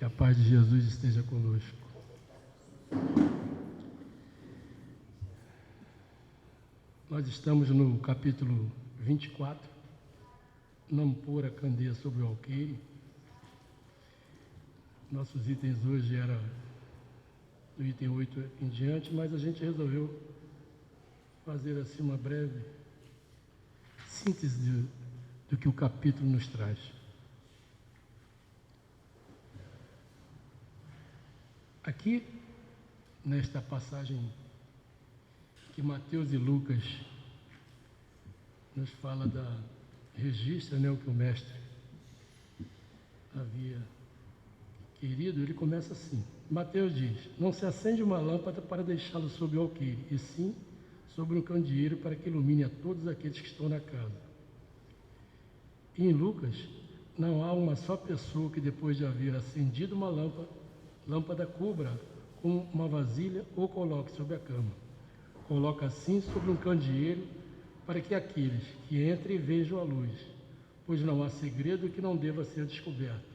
Que a paz de Jesus esteja conosco. Nós estamos no capítulo 24, não pôr a candeia sobre o alqueire. Nossos itens hoje eram do item 8 em diante, mas a gente resolveu fazer assim uma breve síntese do que o capítulo nos traz. Aqui, nesta passagem que Mateus e Lucas nos fala registra, o que o mestre havia querido, ele começa assim. Mateus diz: não se acende uma lâmpada para deixá-lo sob o alqueire, e sim sobre um candeeiro para que ilumine a todos aqueles que estão na casa. E em Lucas, não há uma só pessoa que depois de haver acendido uma lâmpada cubra com uma vasilha ou coloque sobre a cama. Coloca assim sobre um candeeiro para que aqueles que entrem vejam a luz, pois não há segredo que não deva ser descoberto,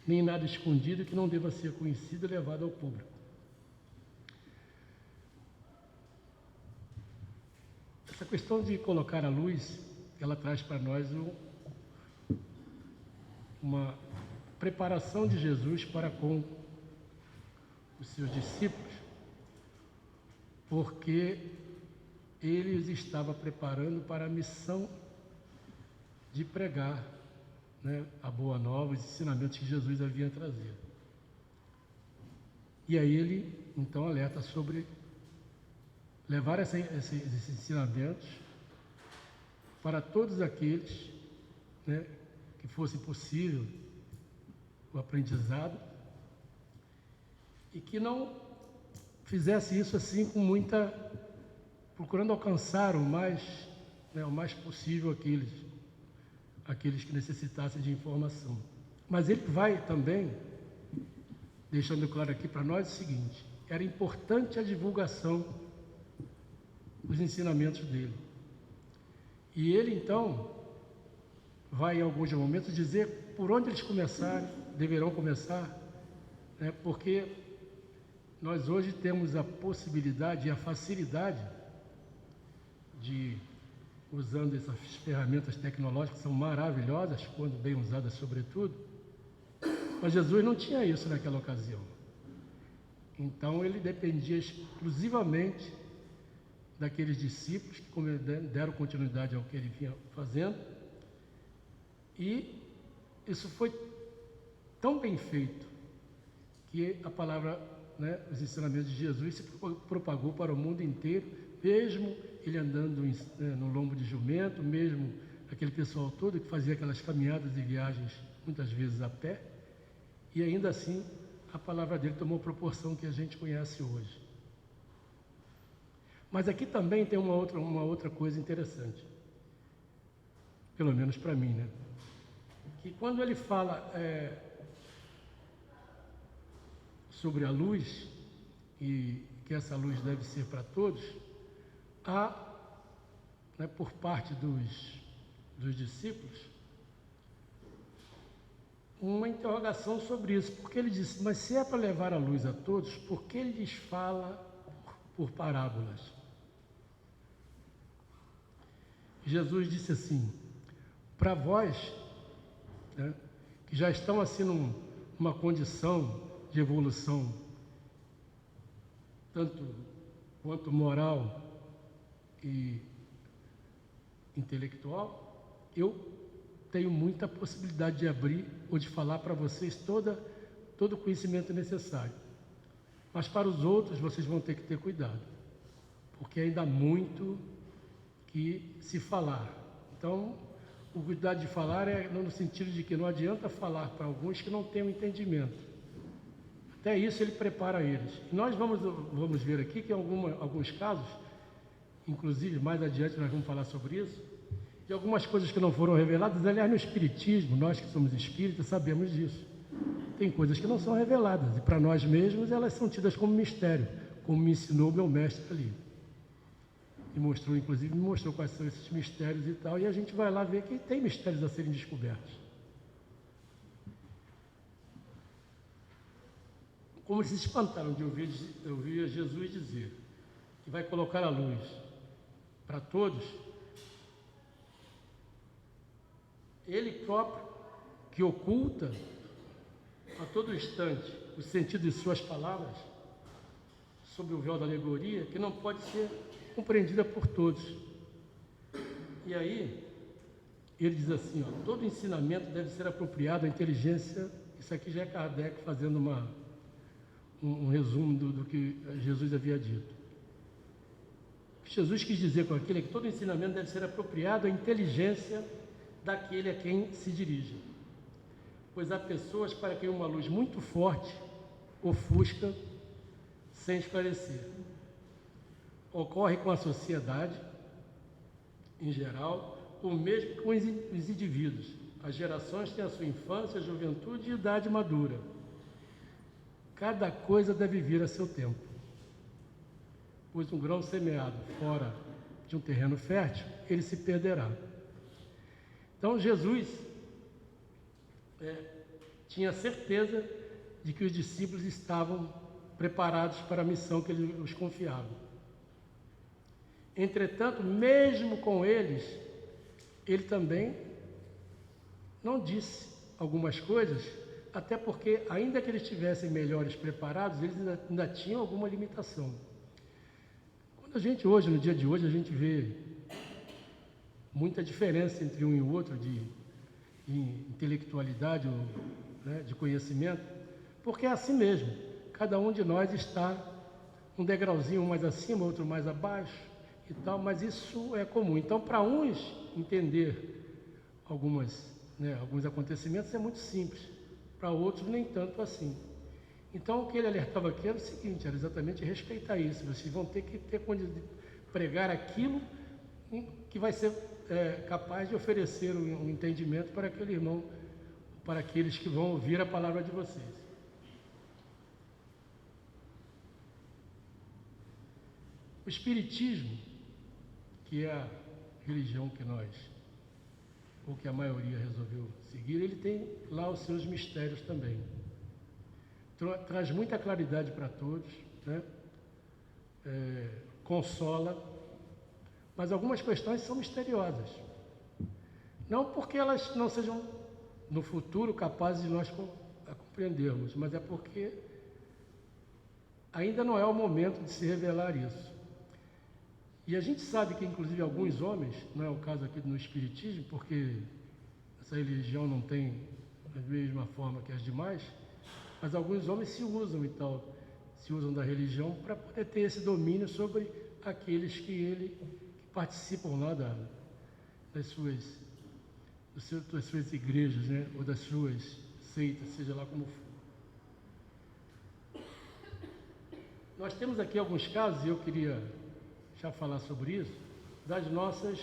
nem nada escondido que não deva ser conhecido e levado ao público. Essa questão de colocar a luz, ela traz para nós uma preparação de Jesus para com os seus discípulos, porque ele os estava preparando para a missão de pregar, a boa nova, os ensinamentos que Jesus havia trazido. E aí ele, então, alerta sobre levar esses ensinamentos para todos aqueles, que fosse possível o aprendizado, e que não fizesse isso assim com procurando alcançar o mais possível aqueles que necessitassem de informação. Mas ele vai também deixando claro aqui para nós o seguinte: era importante a divulgação dos ensinamentos dele. E ele então vai em alguns momentos dizer por onde eles deverão começar, porque nós hoje temos a possibilidade e a facilidade de, usando essas ferramentas tecnológicas que são maravilhosas, quando bem usadas sobretudo, mas Jesus não tinha isso naquela ocasião. Então ele dependia exclusivamente daqueles discípulos que deram continuidade ao que ele vinha fazendo, e isso foi tão bem feito que a palavra, os ensinamentos de Jesus se propagou para o mundo inteiro, mesmo ele andando no lombo de jumento, mesmo aquele pessoal todo que fazia aquelas caminhadas e viagens, muitas vezes a pé, e ainda assim a palavra dele tomou a proporção que a gente conhece hoje. Mas aqui também tem uma outra coisa interessante, pelo menos para mim, que quando ele fala sobre a luz, e que essa luz deve ser para todos, há, por parte dos discípulos, uma interrogação sobre isso, porque ele disse: mas se é para levar a luz a todos, por que ele lhes fala por parábolas? Jesus disse assim: para vós, que já estão assim numa condição de evolução, tanto quanto moral e intelectual, eu tenho muita possibilidade de abrir ou de falar para vocês todo o conhecimento necessário. Mas para os outros vocês vão ter que ter cuidado, porque ainda há muito que se falar. Então, o cuidado de falar é no sentido de que não adianta falar para alguns que não têm o entendimento. Até isso ele prepara eles. E nós vamos ver aqui que em alguns casos, inclusive mais adiante nós vamos falar sobre isso, de algumas coisas que não foram reveladas. Aliás, no Espiritismo, nós que somos espíritas sabemos disso. Tem coisas que não são reveladas, e para nós mesmos elas são tidas como mistério, como me ensinou o meu mestre ali. E me mostrou quais são esses mistérios e tal, e a gente vai lá ver que tem mistérios a serem descobertos. como eles se espantaram de ouvir Jesus dizer que vai colocar a luz para todos, ele próprio, que oculta a todo instante o sentido de suas palavras, sob o véu da alegoria, que não pode ser compreendida por todos. E aí, ele diz assim, ó, todo ensinamento deve ser apropriado à inteligência. Isso aqui já é Kardec fazendo um resumo do que Jesus havia dito. O que Jesus quis dizer com aquilo é que todo ensinamento deve ser apropriado à inteligência daquele a quem se dirige. Pois há pessoas para quem uma luz muito forte ofusca sem esclarecer. Ocorre com a sociedade, em geral, o mesmo com os indivíduos. As gerações têm a sua infância, juventude e idade madura. Cada coisa deve vir a seu tempo. Pois um grão semeado fora de um terreno fértil, ele se perderá. Então Jesus tinha certeza de que os discípulos estavam preparados para a missão que ele os confiava. Entretanto, mesmo com eles, ele também não disse algumas coisas, até porque, ainda que eles estivessem melhores preparados, eles ainda tinham alguma limitação. Quando a gente hoje, no dia de hoje, a gente vê muita diferença entre um e o outro de intelectualidade, né, de conhecimento, porque é assim mesmo. Cada um de nós está um degrauzinho mais acima, outro mais abaixo e tal, mas isso é comum. Então, para uns entender alguns acontecimentos é muito simples, para outros nem tanto assim. Então, o que ele alertava aqui era o seguinte, era exatamente respeitar isso. Vocês vão ter que ter condição de pregar aquilo que vai ser capaz de oferecer um entendimento para aquele irmão, para aqueles que vão ouvir a palavra de vocês. O Espiritismo, que é a religião que nós, ou que a maioria resolveu seguir, ele tem lá os seus mistérios também. Traz muita claridade para todos, né? Consola, mas algumas questões são misteriosas. Não porque elas não sejam, no futuro, capazes de nós compreendermos, mas é porque ainda não é o momento de se revelar isso. E a gente sabe que, inclusive, alguns homens, não é o caso aqui no Espiritismo, porque essa religião não tem a mesma forma que as demais, mas alguns homens se usam da religião para poder ter esse domínio sobre aqueles que participam lá das suas igrejas, né? Ou das suas seitas, seja lá como for. Nós temos aqui alguns casos, e eu queria já falar sobre isso, das nossas...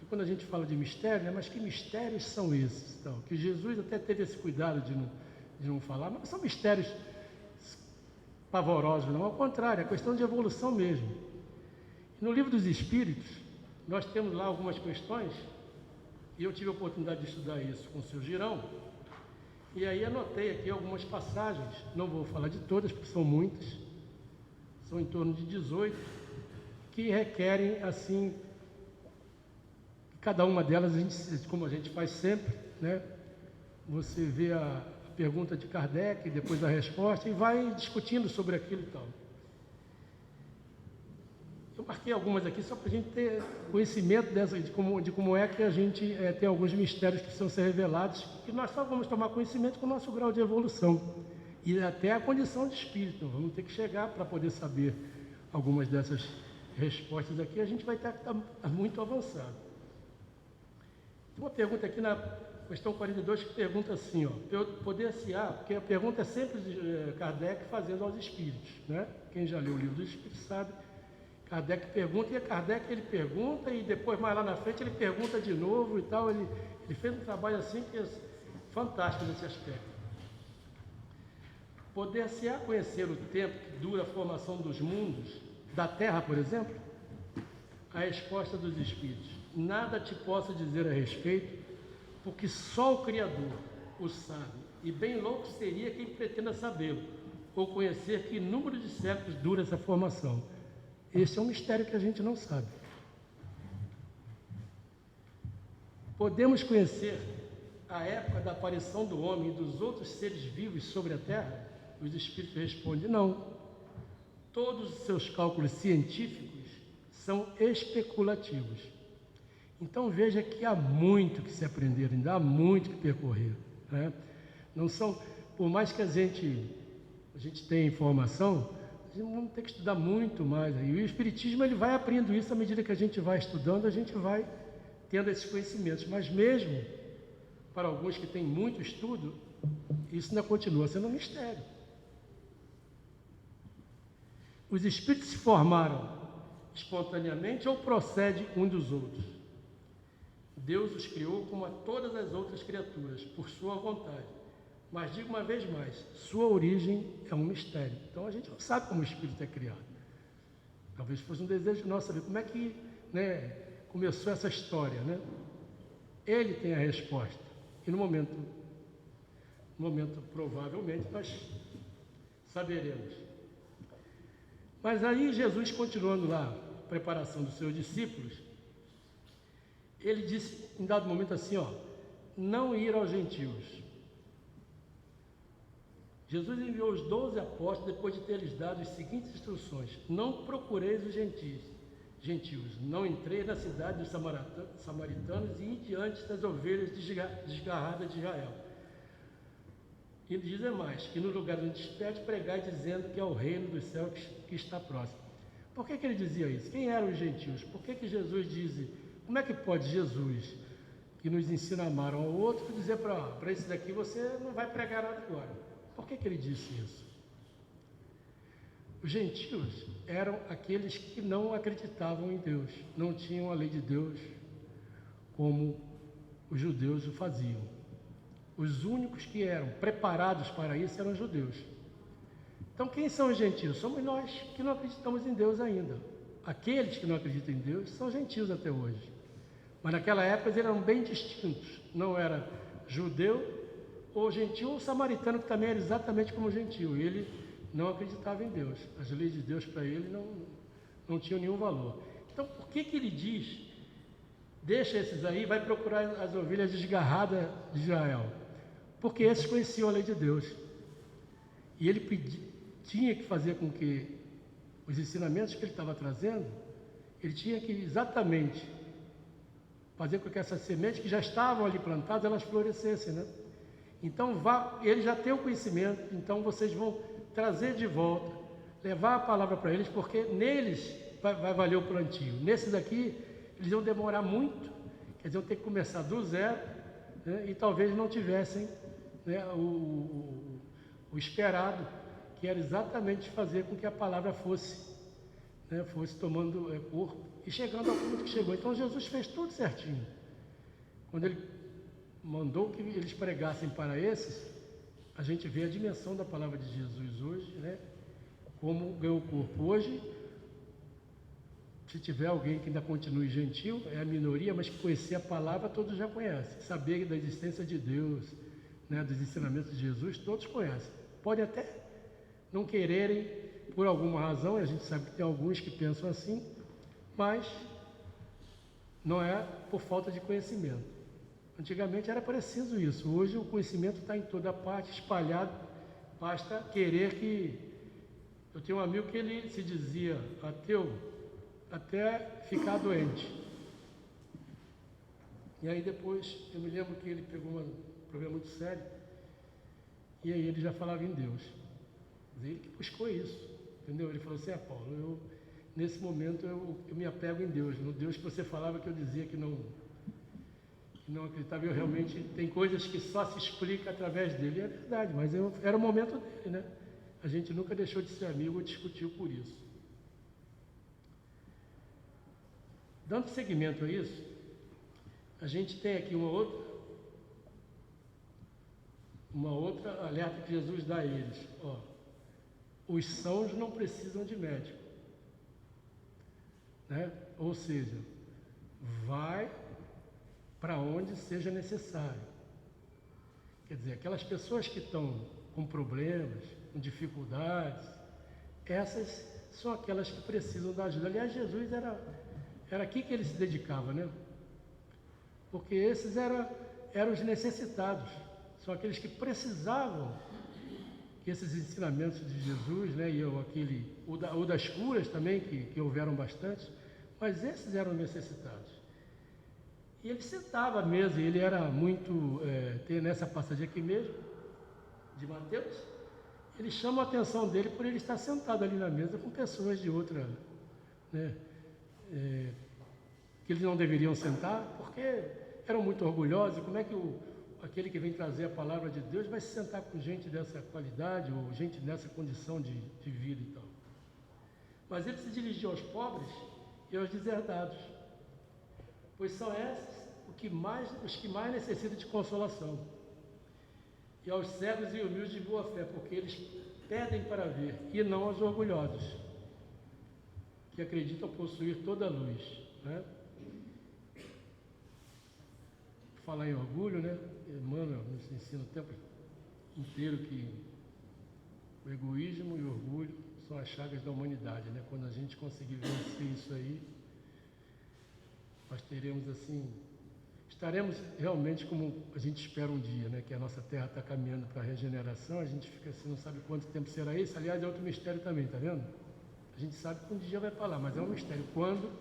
Quando a gente fala de mistério, né? Mas que mistérios são esses? Então, que Jesus até teve esse cuidado de não falar, mas são mistérios pavorosos, não, ao contrário, é questão de evolução mesmo. No Livro dos Espíritos, nós temos lá algumas questões, e eu tive a oportunidade de estudar isso com o seu Girão, e aí anotei aqui algumas passagens, não vou falar de todas, porque são muitas, são em torno de 18, que requerem, assim, cada uma delas, como a gente faz sempre, né? Você vê a pergunta de Kardec, depois a resposta, e vai discutindo sobre aquilo e tal. Eu marquei algumas aqui só para a gente ter conhecimento de como é que a gente tem alguns mistérios que precisam ser revelados, que nós só vamos tomar conhecimento com o nosso grau de evolução, e até a condição de espírito. Vamos ter que chegar para poder saber algumas dessas respostas aqui, a gente vai estar muito avançado. Tem uma pergunta aqui na questão 42 que pergunta assim, ó, poder-se-á, porque a pergunta é sempre de Kardec fazendo aos espíritos, né? Quem já leu o Livro dos Espíritos sabe, Kardec pergunta, e Kardec ele pergunta, e depois mais lá na frente ele pergunta de novo e tal, ele fez um trabalho assim que é fantástico nesse aspecto. Poder-se-á conhecer o tempo que dura a formação dos mundos, da Terra, por exemplo? A resposta dos espíritos: nada te posso dizer a respeito, porque só o Criador o sabe, e bem louco seria quem pretenda sabê-lo. ou conhecer que número de séculos dura essa formação. Esse é um mistério que a gente não sabe. Podemos conhecer a época da aparição do homem e dos outros seres vivos sobre a Terra? Os espíritos respondem, não. Todos os seus cálculos científicos são especulativos. Então veja que há muito que se aprender, ainda há muito que percorrer, né? Não são, por mais que a gente tenha informação, a gente não tem que estudar muito mais. E o Espiritismo ele vai aprendendo isso à medida que a gente vai estudando, a gente vai tendo esses conhecimentos. Mas mesmo para alguns que têm muito estudo, isso ainda continua sendo um mistério. Os espíritos se formaram espontaneamente ou procede um dos outros? Deus os criou como a todas as outras criaturas, por sua vontade. Mas digo uma vez mais, sua origem é um mistério. Então a gente não sabe como o espírito é criado. Talvez fosse um desejo nosso saber como é que, né, começou essa história, né? Ele tem a resposta. E no momento provavelmente nós saberemos. Mas aí Jesus, continuando lá a preparação dos seus discípulos, ele disse em dado momento assim, ó, não ir aos gentios. Jesus enviou os 12 apóstolos depois de ter-lhes dado as seguintes instruções: não procureis os gentios, não entrei na cidade dos samaritanos e diante das ovelhas desgarradas de Israel. E diz mais, que no lugar onde despede, pregai dizendo que é o reino dos céus que está próximo. Por que ele dizia isso? Quem eram os gentios? Por que Jesus diz, como é que pode Jesus, que nos ensina a amar um ao outro, dizer para esse daqui, você não vai pregar nada agora? Por que ele disse isso? Os gentios eram aqueles que não acreditavam em Deus, não tinham a lei de Deus como os judeus o faziam. Os únicos que eram preparados para isso eram os judeus. Então quem são os gentios? Somos nós que não acreditamos em Deus ainda. Aqueles que não acreditam em Deus são gentios até hoje. Mas naquela época eles eram bem distintos. Não era judeu ou gentil ou samaritano, que também era exatamente como gentil. Ele não acreditava em Deus. As leis de Deus para ele não tinham nenhum valor. Então por que ele diz, deixa esses aí, vai procurar as ovelhas desgarradas de Israel? Porque esses conheciam a lei de Deus. E ele tinha que fazer com que os ensinamentos que ele estava trazendo, ele tinha que exatamente fazer com que essas sementes que já estavam ali plantadas, elas florescessem, né? Então, ele já tem o conhecimento, então vocês vão trazer de volta, levar a palavra para eles, porque neles vai valer o plantio. Nesses aqui, eles vão demorar muito, quer dizer, vão ter que começar do zero, né? E talvez não tivessem, né, o esperado, que era exatamente fazer com que a palavra fosse tomando corpo e chegando ao ponto que chegou. Então Jesus fez tudo certinho. Quando ele mandou que eles pregassem para esses, a gente vê a dimensão da palavra de Jesus hoje, né? Como ganhou corpo. Hoje, se tiver alguém que ainda continue gentil, é a minoria, mas que conhecer a palavra todos já conhecem. Saber da existência de Deus, né, dos ensinamentos de Jesus, todos conhecem. Podem até não quererem por alguma razão, e a gente sabe que tem alguns que pensam assim, mas não é por falta de conhecimento. Antigamente era preciso isso, hoje o conhecimento está em toda parte, espalhado, basta querer que... Eu tenho um amigo que ele se dizia ateu até ficar doente. E aí depois, eu me lembro que ele pegou um problema muito sério, e aí ele já falava em Deus. Mas ele que buscou isso, entendeu? Ele falou assim, Paulo, nesse momento eu me apego em Deus, no Deus que você falava que eu dizia que não acreditava. Eu realmente, tem coisas que só se explica através dele, é verdade, mas era o momento dele, né? A gente nunca deixou de ser amigo ou discutiu por isso. Dando seguimento a isso, a gente tem aqui uma outra alerta que Jesus dá a eles. Ó, os sãos não precisam de médico, né? Ou seja, vai para onde seja necessário. Quer dizer, aquelas pessoas que estão com problemas, com dificuldades. Essas são aquelas que precisam da ajuda. Aliás, Jesus era aqui que ele se dedicava, né? Porque esses eram os necessitados, são aqueles que precisavam que esses ensinamentos de Jesus, né? E o das curas também, que houveram bastante, mas esses eram necessitados. E ele sentava à mesa, e ele era muito, tem nessa passagem aqui mesmo, de Mateus, ele chama a atenção dele por ele estar sentado ali na mesa com pessoas de outra, né, que eles não deveriam sentar, porque eram muito orgulhosos. Como é que aquele que vem trazer a palavra de Deus vai se sentar com gente dessa qualidade, ou gente nessa condição de vida e tal? Mas ele se dirigiu aos pobres e aos deserdados, pois são esses os que mais necessitam de consolação, e aos cegos e humildes de boa fé, porque eles pedem para ver, e não aos orgulhosos, que acreditam possuir toda a luz, né? Falar em orgulho, né? Emmanuel nos ensina o tempo inteiro que o egoísmo e o orgulho são as chagas da humanidade, né? Quando a gente conseguir vencer isso aí, nós teremos assim, estaremos realmente como a gente espera um dia, né? Que a nossa Terra está caminhando para a regeneração, a gente fica assim, não sabe quanto tempo será isso. Aliás, é outro mistério também, tá vendo? A gente sabe que um dia vai para lá, mas é um mistério. Quando?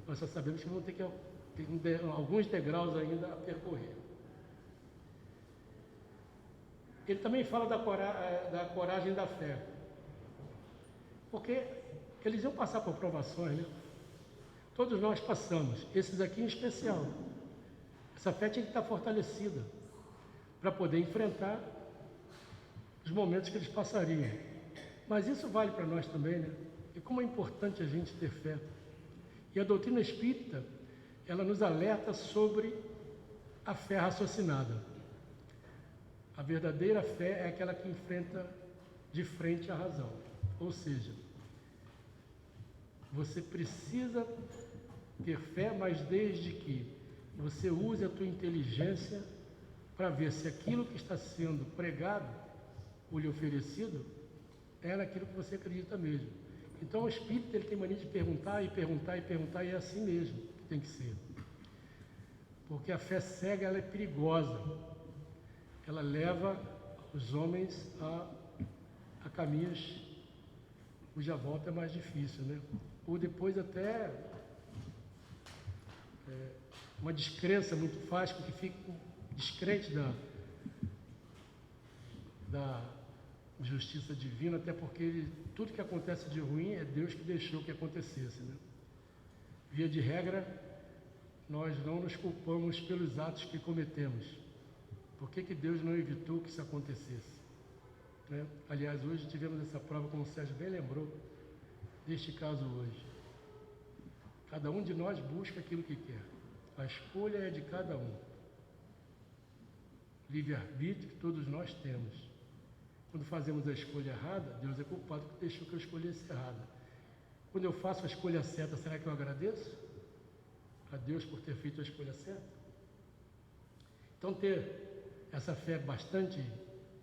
Nós só sabemos que vão ter que alguns degraus ainda a percorrer. Ele também fala da coragem da fé, porque eles iam passar por provações, né? Todos nós passamos, esses aqui em especial. Essa fé tinha que estar fortalecida para poder enfrentar os momentos que eles passariam. Mas isso vale para nós também, né? E como é importante a gente ter fé. E a doutrina espírita, ela nos alerta sobre a fé raciocinada. A verdadeira fé é aquela que enfrenta de frente a razão. Ou seja, você precisa ter fé, mas desde que você use a tua inteligência para ver se aquilo que está sendo pregado ou lhe oferecido é naquilo que você acredita mesmo. Então o espírito ele tem mania de perguntar e perguntar e perguntar, e é assim mesmo que tem que ser. Porque a fé cega ela é perigosa. Ela leva os homens a caminhos cuja volta é mais difícil, né? Ou depois até uma descrença muito fácil, porque fica descrente da justiça divina, até porque tudo que acontece de ruim é Deus que deixou que acontecesse, né? Via de regra, nós não nos culpamos pelos atos que cometemos. Por que Deus não evitou que isso acontecesse? Né? Aliás, hoje tivemos essa prova, como o Sérgio bem lembrou, deste caso hoje. Cada um de nós busca aquilo que quer. A escolha é de cada um. Livre-arbítrio que todos nós temos. Quando fazemos a escolha errada, Deus é culpado que deixou que eu escolhesse errada. Quando eu faço a escolha certa, será que eu agradeço a Deus por ter feito a escolha certa? Então, ter essa fé bastante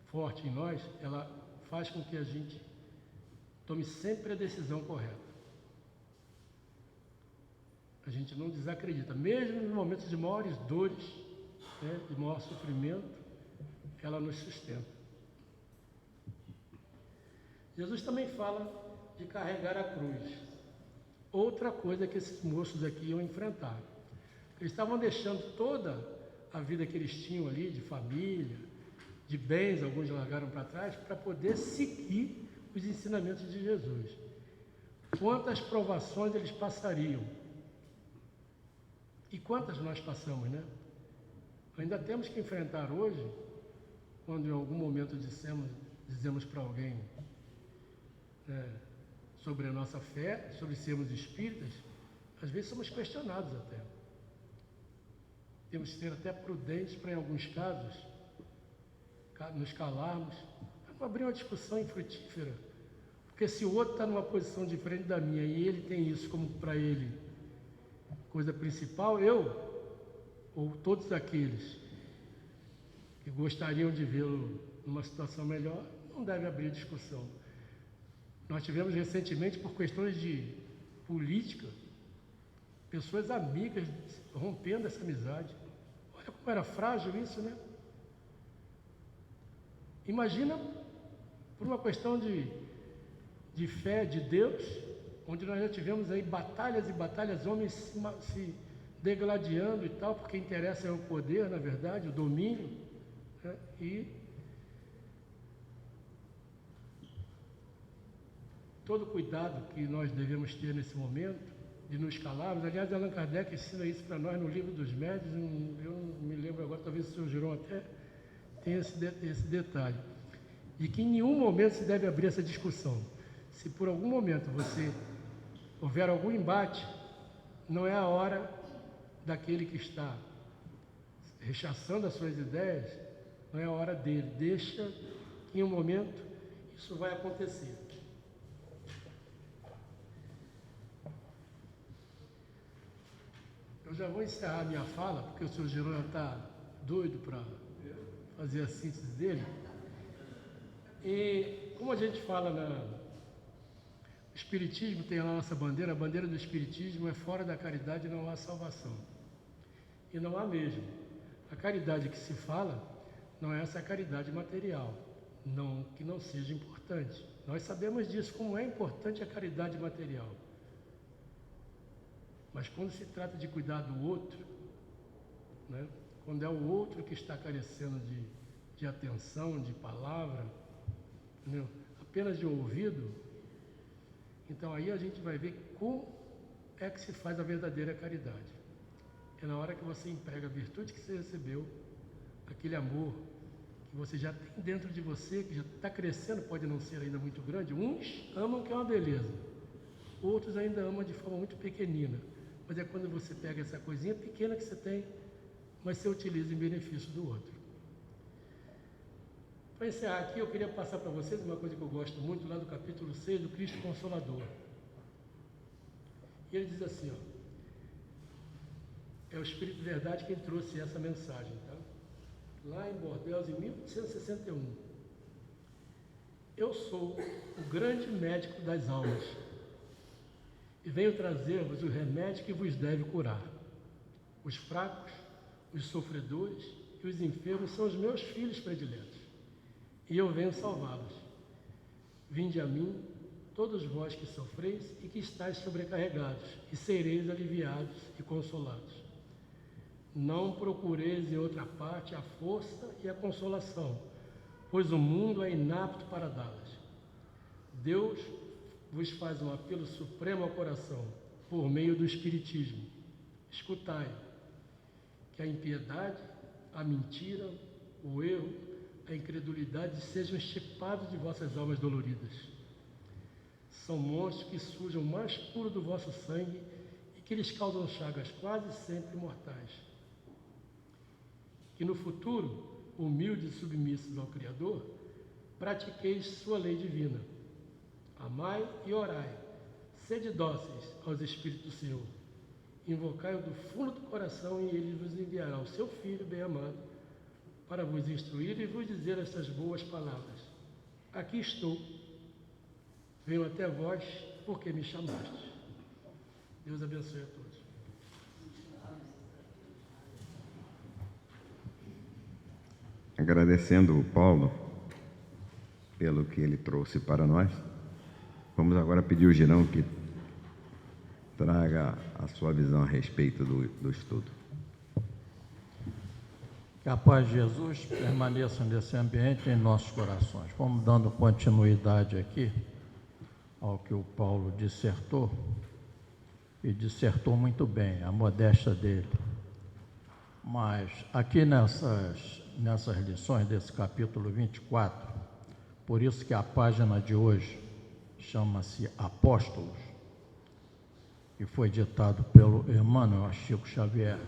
forte em nós, ela faz com que a gente tome sempre a decisão correta. A gente não desacredita, mesmo nos momentos de maiores dores, né, de maior sofrimento, ela nos sustenta. Jesus também fala de carregar a cruz. Outra coisa que esses moços aqui iam enfrentar. Eles estavam deixando toda a vida que eles tinham ali, de família, de bens, alguns largaram para trás, para poder seguir os ensinamentos de Jesus. Quantas provações eles passariam? E quantas nós passamos, né? Ainda temos que enfrentar hoje, quando em algum momento dizemos para alguém sobre a nossa fé, sobre sermos espíritas, às vezes somos questionados até. Temos que ser até prudentes para, em alguns casos, nos calarmos, para não abrir uma discussão infrutífera. Porque se o outro está numa posição diferente da minha e ele tem isso como para ele coisa principal, eu, ou todos aqueles que gostariam de vê-lo numa situação melhor, não deve abrir discussão. Nós tivemos recentemente, por questões de política, pessoas amigas rompendo essa amizade. Olha como era frágil isso, né? Imagina por uma questão de fé, de Deus, onde nós já tivemos aí batalhas e batalhas, homens se degladiando e tal, porque interessa é o poder, na verdade, o domínio, né? E todo cuidado que nós devemos ter nesse momento, de nos calarmos. Aliás, Allan Kardec ensina isso para nós no Livro dos Médiuns, eu não me lembro agora, talvez o senhor Girão até tenha esse detalhe, de que em nenhum momento se deve abrir essa discussão. Se por algum momento houver algum embate, não é a hora daquele que está rechaçando as suas ideias, não é a hora dele. Deixa que em um momento isso vai acontecer. Eu já vou encerrar a minha fala, porque o senhor Jerônimo está doido para fazer a síntese dele. E como a gente fala o Espiritismo tem lá a nossa bandeira, a bandeira do Espiritismo é: fora da caridade não há salvação. E não há mesmo. A caridade que se fala não é essa caridade material, não que não seja importante. Nós sabemos disso, como é importante a caridade material. Mas quando se trata de cuidar do outro, né, quando é o outro que está carecendo de atenção, de palavra, entendeu? Apenas de ouvido, então aí a gente vai ver como é que se faz a verdadeira caridade. É na hora que você emprega a virtude que você recebeu, aquele amor que você já tem dentro de você, que já está crescendo, pode não ser ainda muito grande. Uns amam, que é uma beleza, outros ainda amam de forma muito pequenina. Mas é quando você pega essa coisinha pequena que você tem, mas você utiliza em benefício do outro. Para encerrar aqui, eu queria passar para vocês uma coisa que eu gosto muito, lá do capítulo 6 do Cristo Consolador. E ele diz assim, ó, é o Espírito de Verdade quem trouxe essa mensagem, tá? Lá em Bordeaux, em 1861. Eu sou o grande médico das almas e venho trazer-vos o remédio que vos deve curar. Os fracos, os sofredores e os enfermos são os meus filhos prediletos, e eu venho salvá-los. Vinde a mim, todos vós que sofreis e que estáis sobrecarregados, e sereis aliviados e consolados. Não procureis em outra parte a força e a consolação, pois o mundo é inapto para dá-las. Deus vos faz um apelo supremo ao coração, por meio do Espiritismo. Escutai, que a impiedade, a mentira, o erro, a incredulidade sejam extirpados de vossas almas doloridas. São monstros que sujam o mais puro do vosso sangue e que lhes causam chagas quase sempre mortais. Que no futuro, humildes e submissos ao Criador, pratiqueis sua lei divina. Amai e orai, sede dóceis aos Espíritos do Senhor. Invocai-o do fundo do coração e ele vos enviará o seu Filho bem-amado para vos instruir e vos dizer estas boas palavras. Aqui estou, venho até vós porque me chamastes. Deus abençoe a todos. Agradecendo o Paulo pelo que ele trouxe para nós, vamos agora pedir ao Girão que traga a sua visão a respeito do estudo. Que a paz de Jesus permaneça nesse ambiente em nossos corações. Vamos dando continuidade aqui ao que o Paulo dissertou, e dissertou muito bem, a modéstia dele. Mas aqui nessas lições desse capítulo 24, por isso que a página de hoje chama-se Apóstolos, e foi ditado pelo Emmanuel Chico Xavier.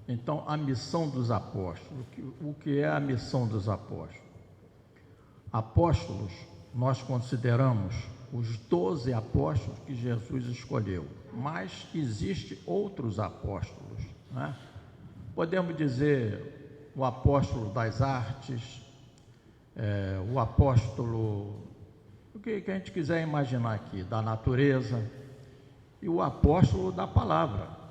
Então, a missão dos apóstolos. O que é a missão dos apóstolos? Apóstolos, nós consideramos os 12 apóstolos que Jesus escolheu, mas existem outros apóstolos, né? Podemos dizer o apóstolo das artes, o apóstolo, o que a gente quiser imaginar aqui, da natureza, e o apóstolo da palavra.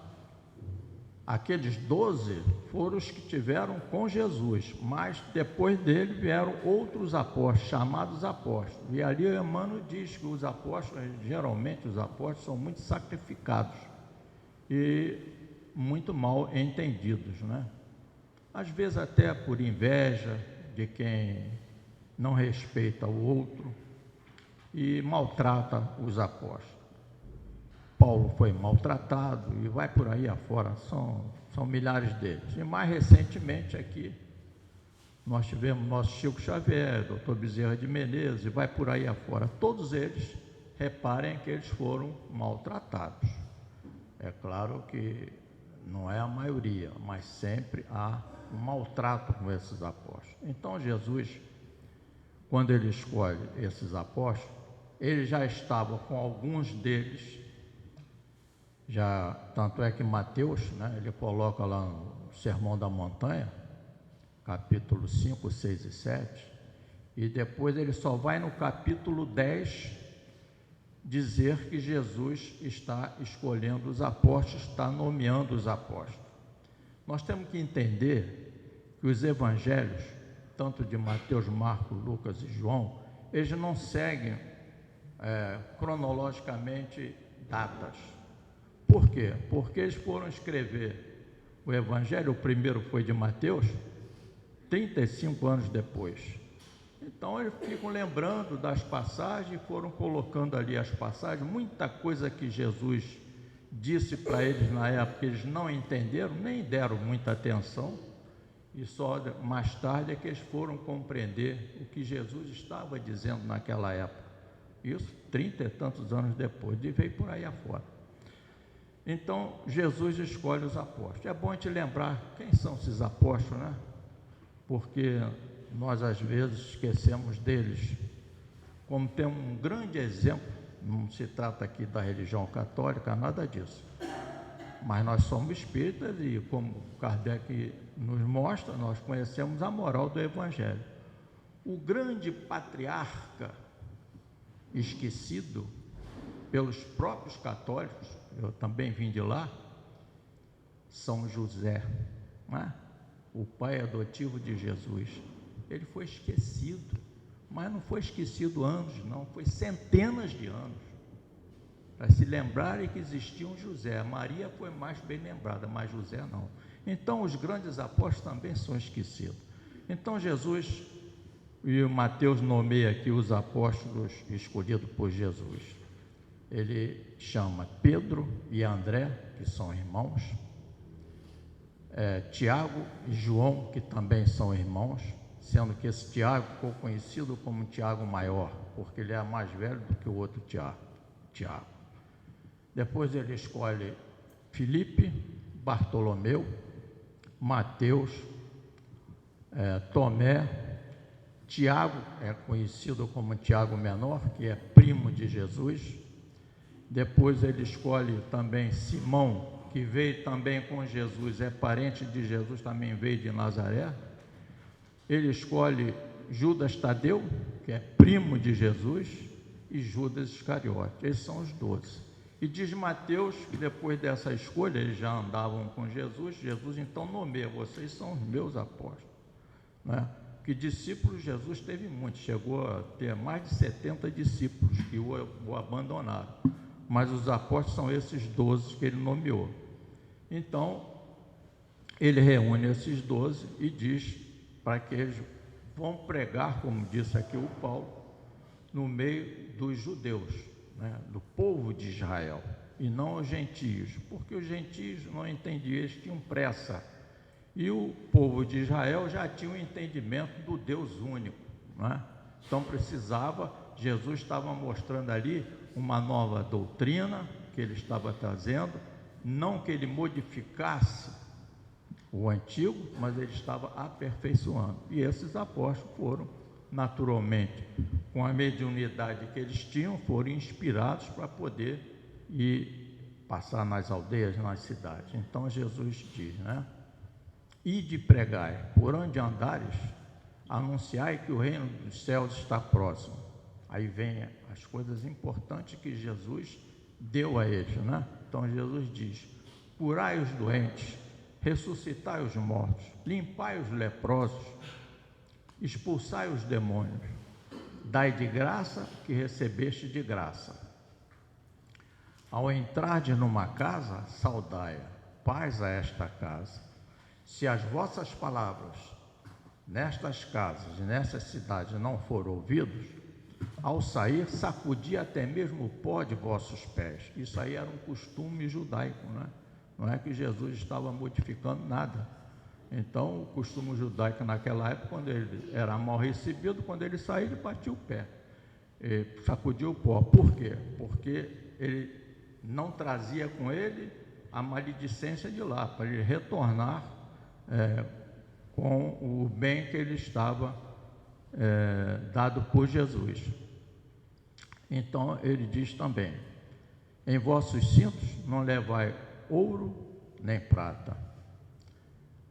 Aqueles 12 foram os que tiveram com Jesus, mas depois dele vieram outros apóstolos, chamados apóstolos. E ali o Emmanuel diz que os apóstolos, geralmente os apóstolos, são muito sacrificados e muito mal entendidos, né? Às vezes até por inveja de quem não respeita o outro e maltrata os apóstolos. Paulo foi maltratado e vai por aí afora, são milhares deles. E mais recentemente aqui, nós tivemos nosso Chico Xavier, Dr. Bezerra de Menezes, e vai por aí afora. Todos eles, reparem que eles foram maltratados. É claro que não é a maioria, mas sempre há um maltrato com esses apóstolos. Então Jesus, quando ele escolhe esses apóstolos, ele já estava com alguns deles. Já, tanto é que Mateus, né, ele coloca lá no Sermão da Montanha, capítulo 5, 6 e 7, e depois ele só vai no capítulo 10 dizer que Jesus está escolhendo os apóstolos, está nomeando os apóstolos. Nós temos que entender que os evangelhos, tanto de Mateus, Marcos, Lucas e João, eles não seguem cronologicamente datas. Por quê? Porque eles foram escrever o Evangelho, o primeiro foi de Mateus, 35 anos depois. Então eles ficam lembrando das passagens, foram colocando ali as passagens, muita coisa que Jesus disse para eles na época, eles não entenderam, nem deram muita atenção, e só mais tarde é que eles foram compreender o que Jesus estava dizendo naquela época. Isso 30 e tantos anos depois, e veio por aí afora. Então, Jesus escolhe os apóstolos. É bom a gente lembrar quem são esses apóstolos, né? Porque nós, às vezes, esquecemos deles. Como tem um grande exemplo, não se trata aqui da religião católica, nada disso. Mas nós somos espíritas e, como Kardec nos mostra, nós conhecemos a moral do Evangelho. O grande patriarca esquecido pelos próprios católicos, eu também vim de lá, São José, né? O pai adotivo de Jesus. Ele foi esquecido, mas não foi esquecido anos, não, foi centenas de anos, para se lembrarem que existia um José. Maria foi mais bem lembrada, mas José não. Então os grandes apóstolos também são esquecidos. Então Jesus, e o Mateus nomeia aqui os apóstolos escolhidos por Jesus. Ele chama Pedro e André, que são irmãos, Tiago e João, que também são irmãos, sendo que esse Tiago ficou conhecido como Tiago maior, porque ele é mais velho do que o outro Tiago. Depois ele escolhe Filipe, Bartolomeu, Mateus, Tomé, Tiago, é conhecido como Tiago Menor, que é primo de Jesus. Depois ele escolhe também Simão, que veio também com Jesus, é parente de Jesus, também veio de Nazaré. Ele escolhe Judas Tadeu, que é primo de Jesus, e Judas Iscariote. Esses são os 12. E diz Mateus que depois dessa escolha, eles já andavam com Jesus, Jesus então nomeia, vocês são os meus apóstolos, né? Que discípulos Jesus teve muitos, chegou a ter mais de 70 discípulos que o abandonaram. Mas os apóstolos são esses 12 que ele nomeou. Então, ele reúne esses 12 e diz para que eles vão pregar, como disse aqui o Paulo, no meio dos judeus, né, do povo de Israel, e não os gentios, porque os gentios não entendiam, eles tinham pressa. E o povo de Israel já tinha um entendimento do Deus único, né? Então precisava, Jesus estava mostrando ali uma nova doutrina que ele estava trazendo, não que ele modificasse o antigo, mas ele estava aperfeiçoando. E esses apóstolos foram, naturalmente, com a mediunidade que eles tinham, foram inspirados para poder ir passar nas aldeias, nas cidades. Então Jesus diz, né? Ide pregai, por onde andares, anunciai que o reino dos céus está próximo. Aí vem as coisas importantes que Jesus deu a eles, né? Então Jesus diz: curai os doentes, ressuscitai os mortos, limpai os leprosos, expulsai os demônios, dai de graça que recebeste de graça. Ao entrardes numa casa, saudai-a, paz a esta casa. Se as vossas palavras nestas casas e nessas cidades não forem ouvidos, ao sair, sacudi até mesmo o pó de vossos pés. Isso aí era um costume judaico, né? Não é que Jesus estava modificando nada. Então, o costume judaico naquela época, quando ele era mal recebido, quando ele saía, ele batia o pé, sacudia o pó. Por quê? Porque ele não trazia com ele a maledicência de lá, para ele retornar com o bem que ele estava dado por Jesus. Então, ele diz também: em vossos cintos não levai ouro nem prata.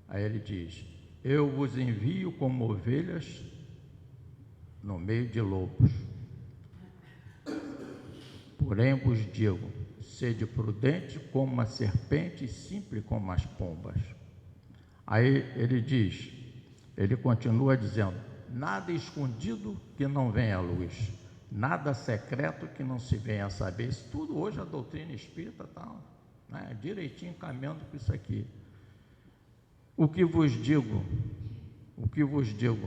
Aí ele diz: eu vos envio como ovelhas no meio de lobos. Porém vos digo, sede prudente como uma serpente e simples como as pombas. Aí ele diz, ele continua dizendo: nada escondido que não venha à luz, nada secreto que não se venha a saber. Isso tudo hoje a doutrina espírita está, né, direitinho caminhando com isso aqui. O que vos digo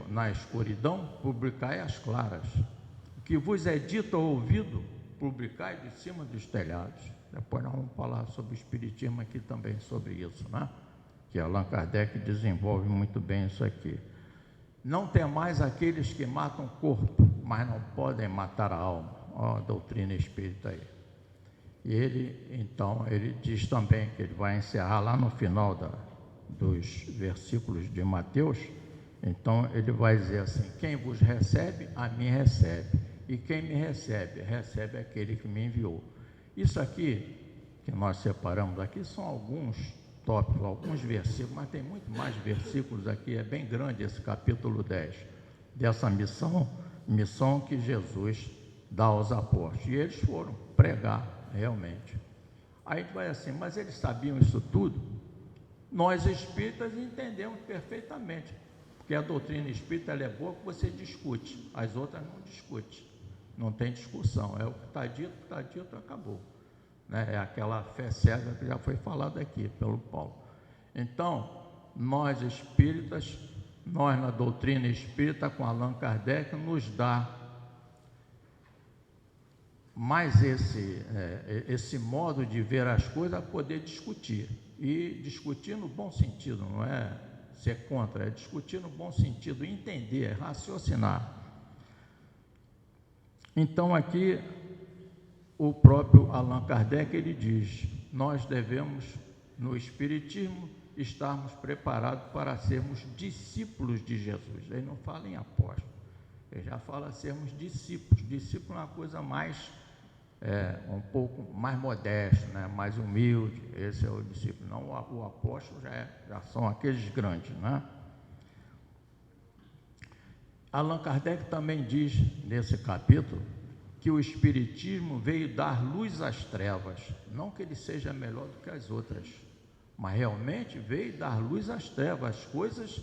na escuridão, publicai às claras. O que vos é dito ao ouvido, publicai de cima dos telhados. Depois nós vamos falar sobre o Espiritismo aqui também, sobre isso, né? Que Allan Kardec desenvolve muito bem isso aqui. Não temais aqueles que matam o corpo, mas não podem matar a alma. Ó, a doutrina espírita aí. E ele diz também que ele vai encerrar lá no final dos versículos de Mateus. Então ele vai dizer assim: quem vos recebe, a mim recebe, e quem me recebe, recebe aquele que me enviou. Isso aqui que nós separamos aqui são alguns tópicos, alguns versículos, mas tem muito mais versículos aqui. É bem grande esse capítulo 10 dessa missão que Jesus dá aos apóstolos, e eles foram pregar realmente. Aí a gente vai assim: mas eles sabiam isso tudo? Nós espíritas entendemos perfeitamente, porque a doutrina espírita ela é boa que você discute, as outras não discute, não tem discussão, é o que está dito, acabou, né? É aquela fé cega que já foi falada aqui pelo Paulo. Então, nós espíritas, nós na doutrina espírita com Allan Kardec nos dá mais esse modo de ver as coisas, a poder discutir, e discutir no bom sentido, não é ser contra, é discutir no bom sentido, entender, raciocinar. Então aqui o próprio Allan Kardec ele diz: nós devemos no Espiritismo estarmos preparados para sermos discípulos de Jesus. Ele não fala em apóstolo, ele já fala sermos discípulos. Discípulo é uma coisa mais um pouco mais modesto, né? Mais humilde. Esse é o discípulo. Não, o apóstolo já são aqueles grandes, né? Allan Kardec também diz nesse capítulo que o Espiritismo veio dar luz às trevas. Não que ele seja melhor do que as outras, mas realmente veio dar luz às trevas. As coisas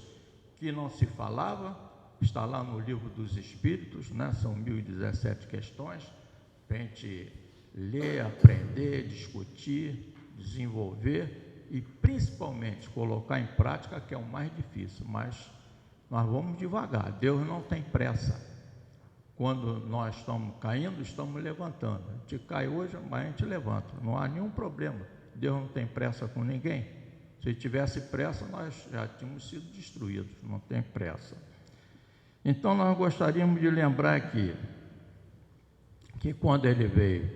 que não se falava, está lá no Livro dos Espíritos, né? São 1017 questões, para a gente ler, aprender, discutir, desenvolver e principalmente colocar em prática, que é o mais difícil, mas nós vamos devagar. Deus não tem pressa. Quando nós estamos caindo, estamos levantando. A gente cai hoje, mas a gente levanta. Não há nenhum problema. Deus não tem pressa com ninguém. Se tivesse pressa, nós já tínhamos sido destruídos. Não tem pressa. Então, nós gostaríamos de lembrar aqui que quando ele veio,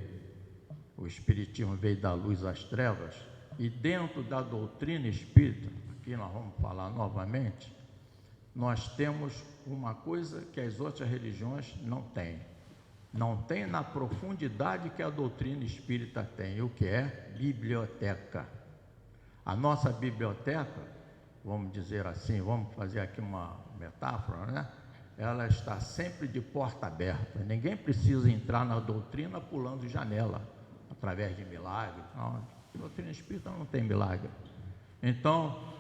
o Espiritismo veio dar luz às trevas, e dentro da doutrina espírita, aqui nós vamos falar novamente, nós temos uma coisa que as outras religiões não têm. Não tem na profundidade que a doutrina espírita tem. O que é? Biblioteca. A nossa biblioteca, vamos dizer assim, vamos fazer aqui uma metáfora, né? ela está sempre de porta aberta. Ninguém precisa entrar na doutrina pulando janela, através de milagre. Não, a doutrina espírita não tem milagre. Então,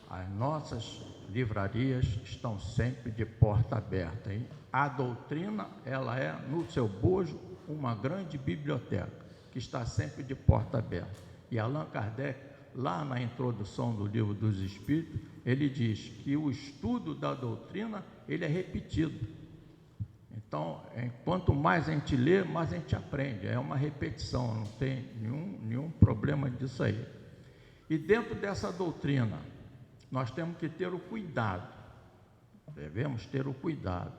as nossas livrarias estão sempre de porta aberta. Hein? A doutrina, ela é, no seu bojo, uma grande biblioteca, que está sempre de porta aberta. E Allan Kardec, lá na introdução do Livro dos Espíritos, ele diz que o estudo da doutrina, ele é repetido. Então, quanto mais a gente lê, mais a gente aprende. É uma repetição, não tem nenhum problema disso aí. E dentro dessa doutrina, nós temos que ter o cuidado, devemos ter o cuidado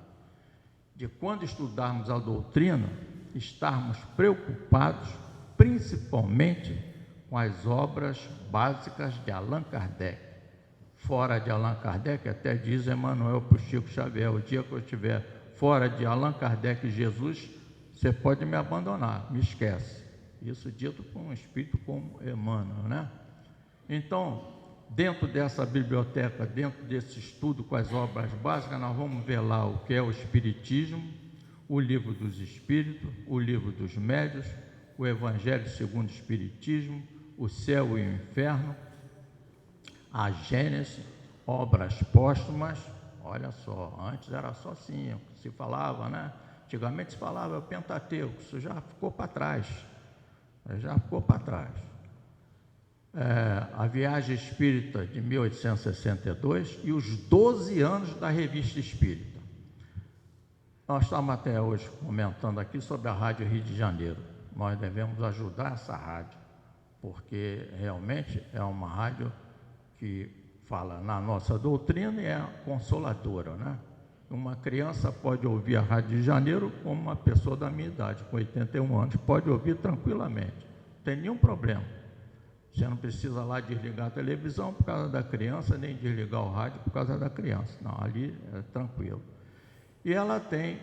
de, quando estudarmos a doutrina, estarmos preocupados principalmente com as obras básicas de Allan Kardec. Fora de Allan Kardec, até diz Emmanuel para o Chico Xavier: o dia que eu estiver fora de Allan Kardec e Jesus, você pode me abandonar, me esquece. Isso dito por um espírito como Emmanuel, né? Então, dentro dessa biblioteca, dentro desse estudo com as obras básicas, nós vamos ver lá o que é o Espiritismo, o Livro dos Espíritos, o Livro dos Médiuns, o Evangelho segundo o Espiritismo, o Céu e o Inferno, a Gênese, obras póstumas. Olha só, antes era só 5, se falava, né? Antigamente se falava o Pentateuco, isso já ficou para trás, a Viagem Espírita de 1862 e os 12 anos da Revista Espírita. Nós estamos até hoje comentando aqui sobre a Rádio Rio de Janeiro. Nós devemos ajudar essa rádio, porque realmente é uma rádio que fala na nossa doutrina e é consoladora, né? Uma criança pode ouvir a Rádio de Janeiro, como uma pessoa da minha idade, com 81 anos, pode ouvir tranquilamente, não tem nenhum problema. Você não precisa lá desligar a televisão por causa da criança, nem desligar o rádio por causa da criança. Não, ali é tranquilo. E ela tem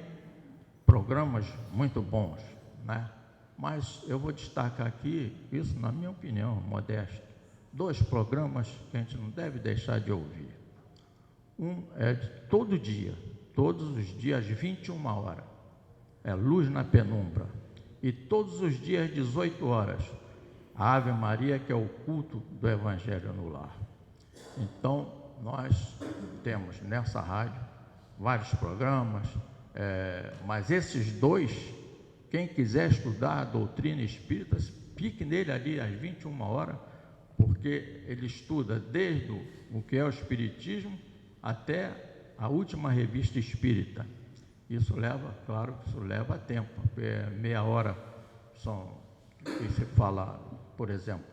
programas muito bons, né? Mas eu vou destacar aqui, isso na minha opinião, modesto, 2 programas que a gente não deve deixar de ouvir. Um é de todo dia, todos os dias, 21 horas, é Luz na Penumbra. E todos os dias, 18 horas, a Ave Maria, que é o culto do Evangelho no Lar. Então, nós temos nessa rádio vários programas, mas esses 2, quem quiser estudar a doutrina espírita, pique nele ali às 21 horas, porque ele estuda desde o que é o Espiritismo até a última revista espírita. Isso leva, claro que isso leva tempo, porque meia hora que se fala, por exemplo,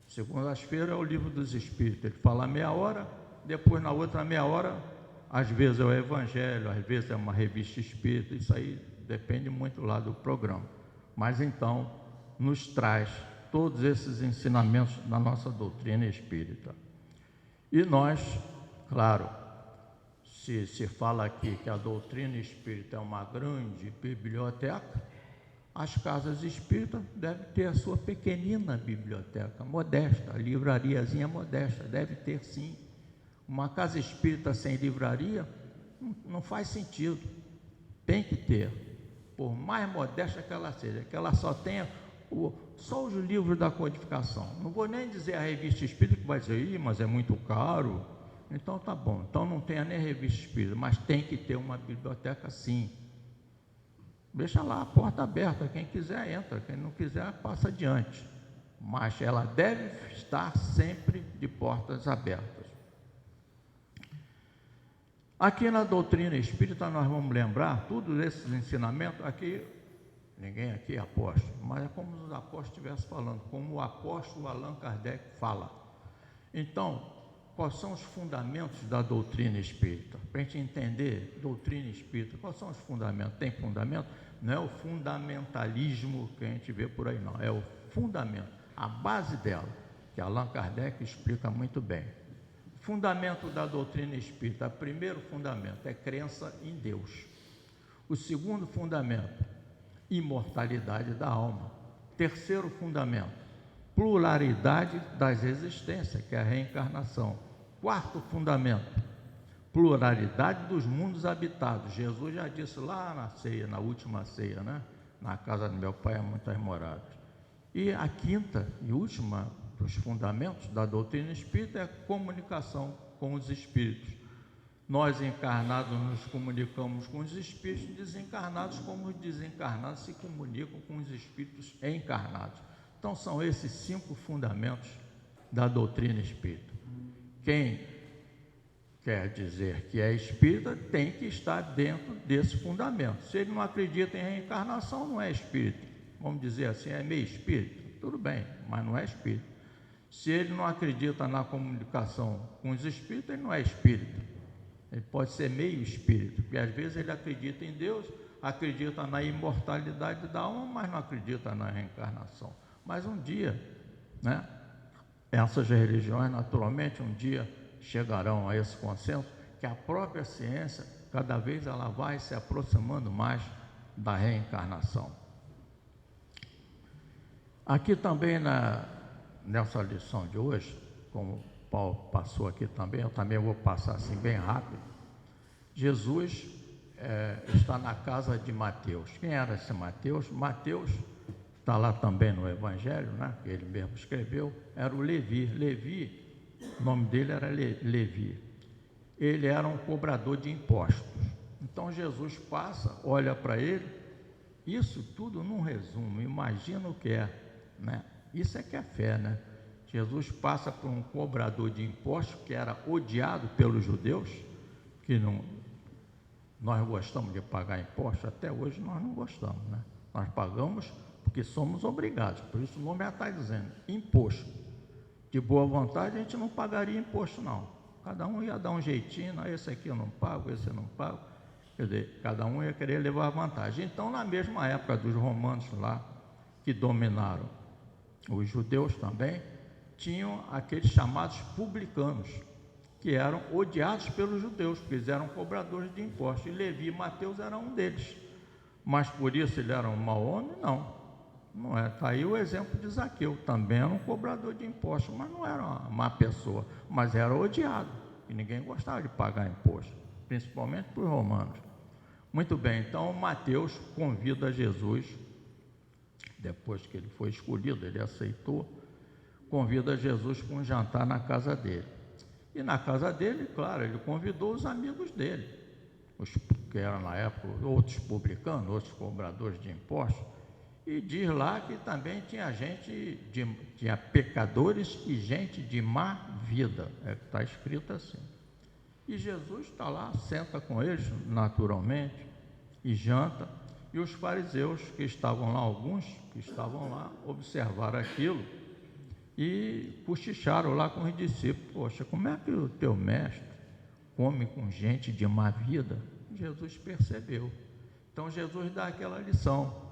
segundas-feiras é o Livro dos Espíritos, ele fala meia hora, depois na outra meia hora, às vezes é o Evangelho, às vezes é uma revista espírita, isso aí depende muito lá do programa. Mas então, nos traz todos esses ensinamentos da nossa doutrina espírita. E nós, claro, se fala aqui que a doutrina espírita é uma grande biblioteca, as casas espíritas devem ter a sua pequenina biblioteca, modesta, a livrariazinha modesta, deve ter sim. Uma casa espírita sem livraria não faz sentido, tem que ter, por mais modesta que ela seja, que ela só tenha só os livros da codificação. Não vou nem dizer a revista espírita, que vai dizer, mas é muito caro. Então tá bom, então não tenha nem revista espírita, mas tem que ter uma biblioteca sim. Deixa lá a porta aberta, quem quiser entra, quem não quiser passa adiante. Mas ela deve estar sempre de portas abertas. Aqui na doutrina espírita nós vamos lembrar todos esses ensinamentos, aqui ninguém aqui é apóstolo, mas é como os apóstolos estivessem falando, como o apóstolo Allan Kardec fala. Então, quais são os fundamentos da doutrina espírita? Para a gente entender doutrina espírita, quais são os fundamentos? Tem fundamento? Não é o fundamentalismo que a gente vê por aí, não. É o fundamento, a base dela, que Allan Kardec explica muito bem. Fundamento da doutrina espírita, o primeiro fundamento é crença em Deus. O segundo fundamento, imortalidade da alma. Terceiro fundamento, pluralidade das existências, que é a reencarnação. Quarto fundamento, pluralidade dos mundos habitados. Jesus já disse lá na ceia, na última ceia, né? Na casa do meu pai há muitas moradas. E a quinta e última dos fundamentos da doutrina espírita é a comunicação com os espíritos. Nós encarnados nos comunicamos com os espíritos desencarnados, como os desencarnados se comunicam com os espíritos encarnados. Então são esses 5 fundamentos da doutrina espírita. Quem quer dizer que é espírita tem que estar dentro desse fundamento. Se ele não acredita em reencarnação, não é espírita. Vamos dizer assim, é meio espírita. Tudo bem, mas não é espírita. Se ele não acredita na comunicação com os espíritos, ele não é espírita. Ele pode ser meio espírito, porque às vezes ele acredita em Deus, acredita na imortalidade da alma, mas não acredita na reencarnação. Mas um dia, né, essas religiões, naturalmente, um dia chegarão a esse consenso que a própria ciência, cada vez ela vai se aproximando mais da reencarnação. Aqui também nessa lição de hoje, como Paulo passou aqui também, eu também vou passar assim bem rápido. Jesus está na casa de Mateus. Quem era esse Mateus? Mateus está lá também no Evangelho, né, que ele mesmo escreveu, era o Levi. Levi, o nome dele era Levi. Ele era um cobrador de impostos. Então Jesus passa, olha para ele, isso tudo num resumo, imagina o que é, né? Isso é que é fé, né? Jesus passa por um cobrador de impostos que era odiado pelos judeus, que não, nós gostamos de pagar impostos, até hoje nós não gostamos, né? Nós pagamos porque somos obrigados, por isso o nome já está dizendo, imposto. De boa vontade a gente não pagaria imposto não, cada um ia dar um jeitinho, não, esse aqui eu não pago, esse eu não pago, quer dizer, cada um ia querer levar vantagem. Então na mesma época dos romanos lá, que dominaram os judeus também, tinham aqueles chamados publicanos, que eram odiados pelos judeus, porque eles eram cobradores de impostos, e Levi e Mateus eram um deles, mas por isso ele era um mau homem? Não é. Está aí o exemplo de Zaqueu, também era um cobrador de impostos, mas não era uma má pessoa, mas era odiado, e ninguém gostava de pagar imposto, principalmente para os romanos. Muito bem, então Mateus convida Jesus, depois que ele foi escolhido, ele aceitou, convida Jesus para um jantar na casa dele. E na casa dele, claro, ele convidou os amigos dele, os que eram na época outros publicanos, outros cobradores de impostos, e diz lá que também tinha tinha pecadores e gente de má vida, está escrito assim. E Jesus está lá, senta com eles naturalmente, e janta, e os fariseus que estavam lá, alguns que estavam lá, observaram aquilo, e cochicharam lá com os discípulos, poxa, como é que o teu mestre come com gente de má vida? Jesus percebeu. Então Jesus dá aquela lição,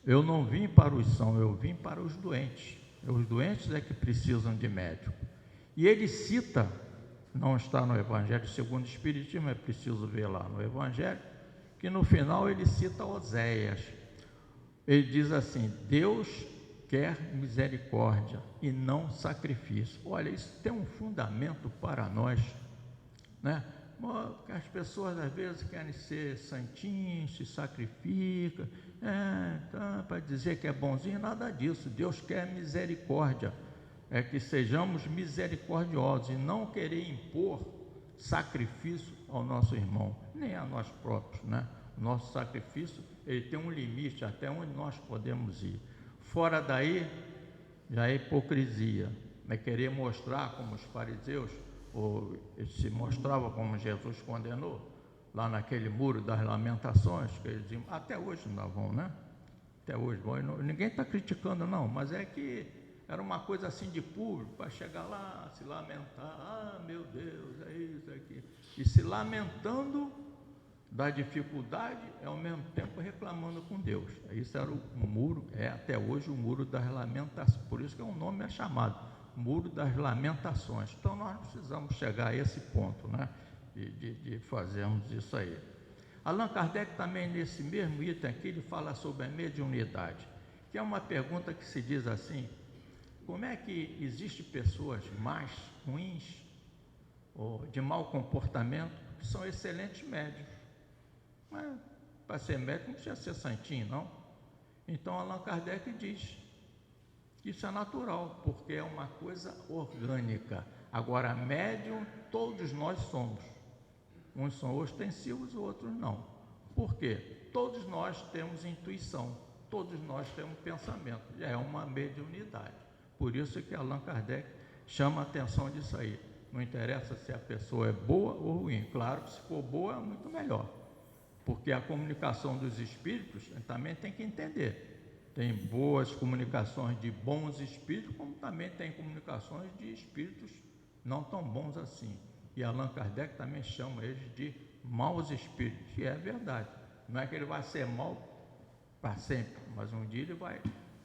eu não vim para os sãos, eu vim para os doentes. Os doentes é que precisam de médico. E ele cita, não está no Evangelho segundo o Espiritismo, é preciso ver lá no Evangelho, que no final ele cita Oséias. Ele diz assim, Deus quer misericórdia e não sacrifício. Olha, isso tem um fundamento para nós, né? As pessoas às vezes querem ser santinhos, se sacrificam, para dizer que é bonzinho, nada disso. Deus quer misericórdia, é que sejamos misericordiosos e não querer impor sacrifício ao nosso irmão, nem a nós próprios, né? O nosso sacrifício, ele tem um limite até onde nós podemos ir. Fora daí, já é hipocrisia, é querer mostrar como os fariseus, ou se mostrava como Jesus condenou, lá naquele muro das lamentações, que eles diziam, até hoje ainda vão, né? Até hoje vão, ninguém está criticando não, mas é que era uma coisa assim de público, para chegar lá, se lamentar, meu Deus, é isso, é aquilo, e se lamentando da dificuldade, ao mesmo tempo reclamando com Deus. Isso era o muro, até hoje o muro das lamentações, por isso que o nome é chamado Muro das Lamentações. Então nós precisamos chegar a esse ponto, né, de fazermos isso aí. Allan Kardec também nesse mesmo item aqui, ele fala sobre a mediunidade, que é uma pergunta que se diz assim, como é que existem pessoas más, ruins, ou de mau comportamento, que são excelentes médios. Mas para ser médico não precisa ser santinho, não. Então Allan Kardec diz que isso é natural, porque é uma coisa orgânica. Agora, médium, todos nós somos. Uns são ostensivos, outros não. Por quê? Todos nós temos intuição, todos nós temos pensamento. Já é uma mediunidade. Por isso que Allan Kardec chama a atenção disso aí. Não interessa se a pessoa é boa ou ruim. Claro que se for boa é muito melhor. Porque a comunicação dos espíritos também tem que entender. Tem boas comunicações de bons espíritos, como também tem comunicações de espíritos não tão bons assim. E Allan Kardec também chama eles de maus espíritos, e é verdade. Não é que ele vai ser mau para sempre, mas um dia ele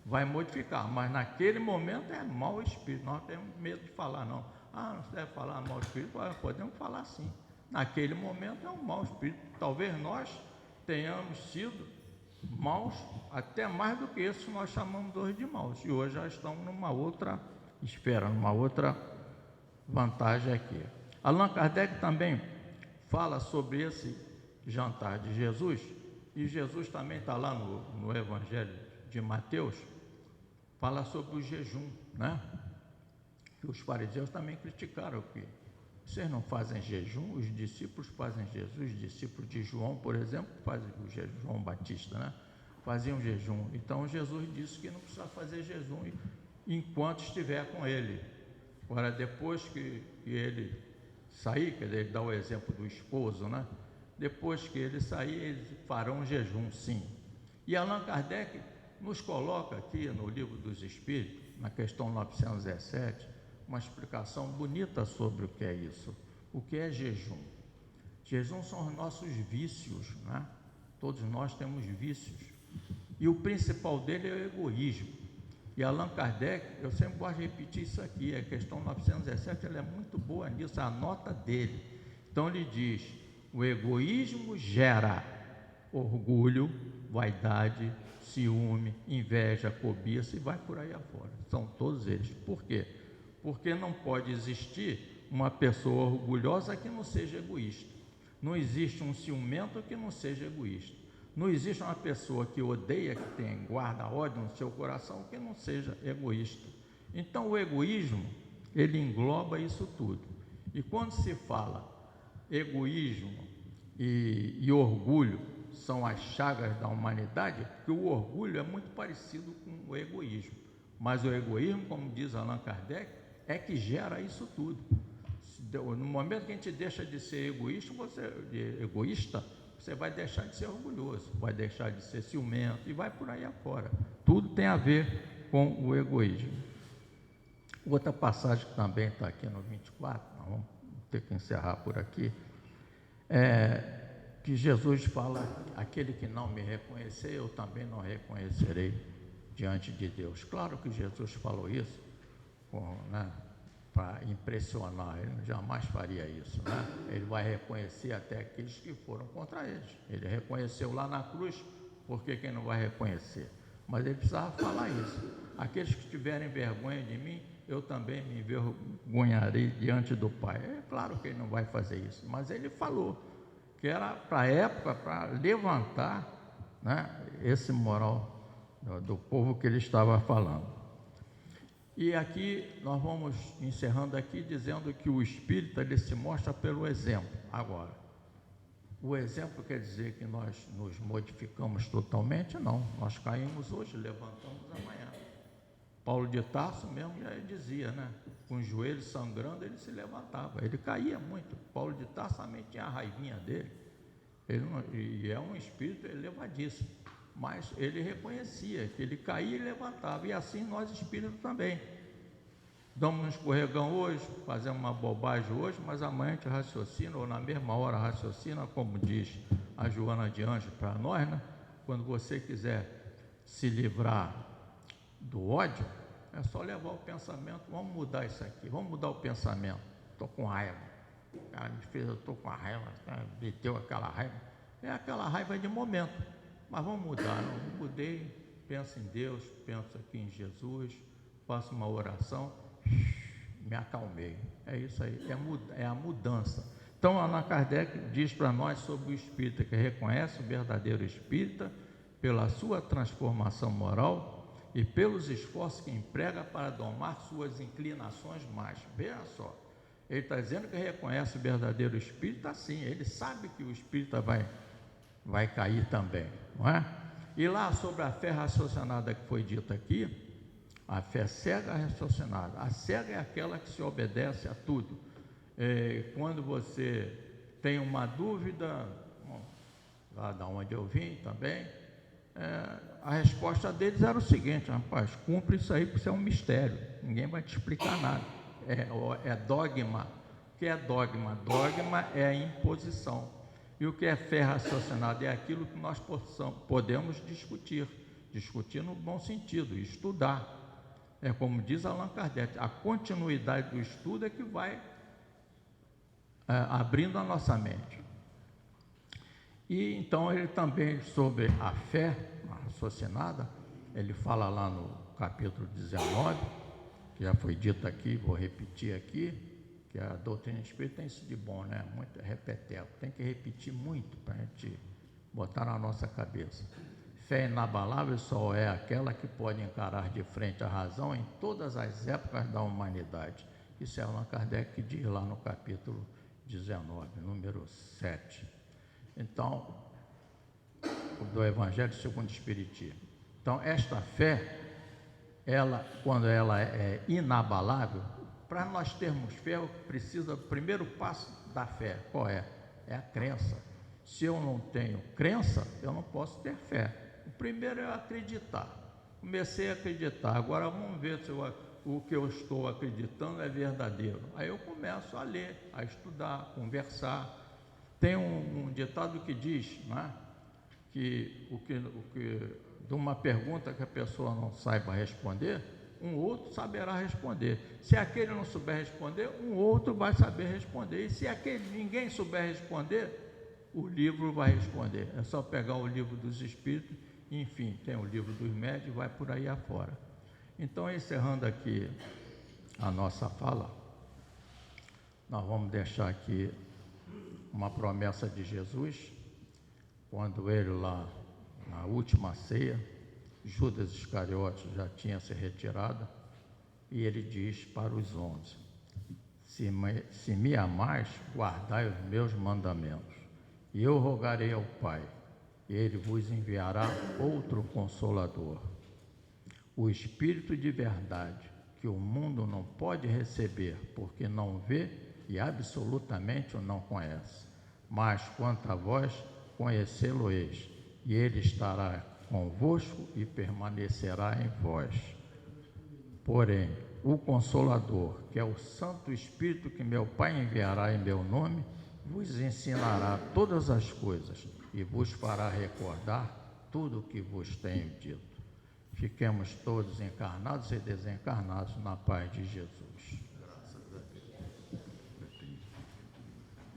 vai modificar. Mas naquele momento é mau espírito. Nós temos medo de falar, não. Não se deve falar mau espírito, podemos falar sim. Naquele momento é um mau espírito. Talvez nós tenhamos sido maus, até mais do que isso nós chamamos hoje de maus. E hoje já estamos numa outra esfera, numa outra vantagem aqui. Allan Kardec também fala sobre esse jantar de Jesus, e Jesus também está lá no Evangelho de Mateus, fala sobre o jejum, né? Que os fariseus também criticaram que vocês não fazem jejum, os discípulos fazem jejum, os discípulos de João, por exemplo, fazem o jejum, João Batista, né? Faziam jejum. Então Jesus disse que não precisa fazer jejum enquanto estiver com ele. Agora, depois que ele sair, quer dizer, ele dá o exemplo do esposo, né? Depois que ele sair, eles farão jejum, sim. E Allan Kardec nos coloca aqui no Livro dos Espíritos, na questão 917, uma explicação bonita sobre o que é isso. O que é jejum? Jejum são os nossos vícios, né? Todos nós temos vícios. E o principal dele é o egoísmo. E Allan Kardec, eu sempre gosto de repetir isso aqui, a questão 917, ela é muito boa nisso, a nota dele. Então ele diz, o egoísmo gera orgulho, vaidade, ciúme, inveja, cobiça e vai por aí afora. São todos eles. Por quê? Porque não pode existir uma pessoa orgulhosa que não seja egoísta. Não existe um ciumento que não seja egoísta. Não existe uma pessoa que odeia, que tem guarda ódio no seu coração, que não seja egoísta. Então o egoísmo, ele engloba isso tudo. E quando se fala egoísmo e orgulho são as chagas da humanidade, porque o orgulho é muito parecido com o egoísmo. Mas o egoísmo, como diz Allan Kardec, é que gera isso tudo. No momento que a gente deixa de ser egoísta, você vai deixar de ser orgulhoso, vai deixar de ser ciumento e vai por aí afora. Tudo tem a ver com o egoísmo. Outra passagem que também está aqui no 24, nós vamos ter que encerrar por aqui, é que Jesus fala, aquele que não me reconhecer, eu também não reconhecerei diante de Deus. Claro que Jesus falou isso, né, para impressionar, ele jamais faria isso, né? Ele vai reconhecer até aqueles que foram contra eles. Ele reconheceu lá na cruz, por que quem não vai reconhecer? Mas ele precisava falar isso. Aqueles que tiverem vergonha de mim, eu também me envergonharei diante do Pai. É claro que ele não vai fazer isso, mas ele falou que era para a época, para levantar, né, esse moral do povo que ele estava falando. E aqui nós vamos encerrando aqui dizendo que o espírita ele se mostra pelo exemplo. Agora, o exemplo quer dizer que nós nos modificamos totalmente? Não, nós caímos hoje, levantamos amanhã. Paulo de Tarso mesmo já dizia, né? Com os joelhos sangrando ele se levantava, ele caía muito. Paulo de Tarso também tinha a raivinha dele, e é um espírito elevadíssimo. Mas ele reconhecia que ele caía e levantava, e assim nós espíritos também. Damos um escorregão hoje, fazemos uma bobagem hoje, mas amanhã a gente raciocina, ou na mesma hora raciocina, como diz a Joana de Anjos para nós, né? Quando você quiser se livrar do ódio, é só levar o pensamento, vamos mudar isso aqui, vamos mudar o pensamento. Estou com raiva, o cara me fez, eu estou com a raiva, me deu aquela raiva. É aquela raiva de momento. Mas vamos mudar, não mudei, penso em Deus, penso aqui em Jesus, faço uma oração, me acalmei. É isso aí, é a mudança. Então, Allan Kardec diz para nós sobre o espírita, que reconhece o verdadeiro espírita pela sua transformação moral e pelos esforços que emprega para domar suas inclinações más. Veja só, ele está dizendo que reconhece o verdadeiro espírita, sim, ele sabe que o espírita vai cair também, não é? E lá sobre a fé raciocinada que foi dita aqui, a fé cega raciocinada. A cega é aquela que se obedece a tudo. Quando você tem uma dúvida, lá da onde eu vim também, a resposta deles era o seguinte: rapaz, cumpre isso aí porque isso é um mistério, ninguém vai te explicar nada. É dogma. O que é dogma? Dogma é a imposição. E o que é fé raciocinada? É aquilo que nós podemos discutir no bom sentido, estudar. É como diz Allan Kardec, a continuidade do estudo é que vai abrindo a nossa mente. E então ele também, sobre a fé raciocinada, ele fala lá no capítulo 19, que já foi dito aqui, vou repetir aqui, que a doutrina espírita tem isso de bom, né? Muito repeteco, tem que repetir muito para a gente botar na nossa cabeça. Fé inabalável só é aquela que pode encarar de frente a razão em todas as épocas da humanidade. Isso é Allan Kardec que diz lá no capítulo 19, número 7. Então, do Evangelho segundo o Espiritismo. Então, esta fé, quando ela é inabalável, para nós termos fé, precisa, o primeiro passo da fé, qual é? É a crença. Se eu não tenho crença, eu não posso ter fé. O primeiro é acreditar. Comecei a acreditar, agora vamos ver se o que eu estou acreditando é verdadeiro. Aí eu começo a ler, a estudar, a conversar. Tem um ditado que diz, né, que de uma pergunta que a pessoa não saiba responder, um outro saberá responder. Se aquele não souber responder, um outro vai saber responder. E se ninguém souber responder, o livro vai responder. É só pegar o livro dos Espíritos, enfim, tem o livro dos médios, vai por aí afora. Então, encerrando aqui a nossa fala, nós vamos deixar aqui uma promessa de Jesus, quando ele lá, na última ceia, Judas Iscariotes já tinha se retirado, e ele diz para os 11, se me amais, guardai os meus mandamentos, e eu rogarei ao Pai, e ele vos enviará outro Consolador, o Espírito de verdade, que o mundo não pode receber, porque não vê e absolutamente o não conhece. Mas quanto a vós, conhecê-lo-eis, e ele estará convosco e permanecerá em vós. Porém, o Consolador, que é o Santo Espírito que meu Pai enviará em meu nome, vos ensinará todas as coisas e vos fará recordar tudo o que vos tenho dito. Fiquemos todos encarnados e desencarnados na paz de Jesus.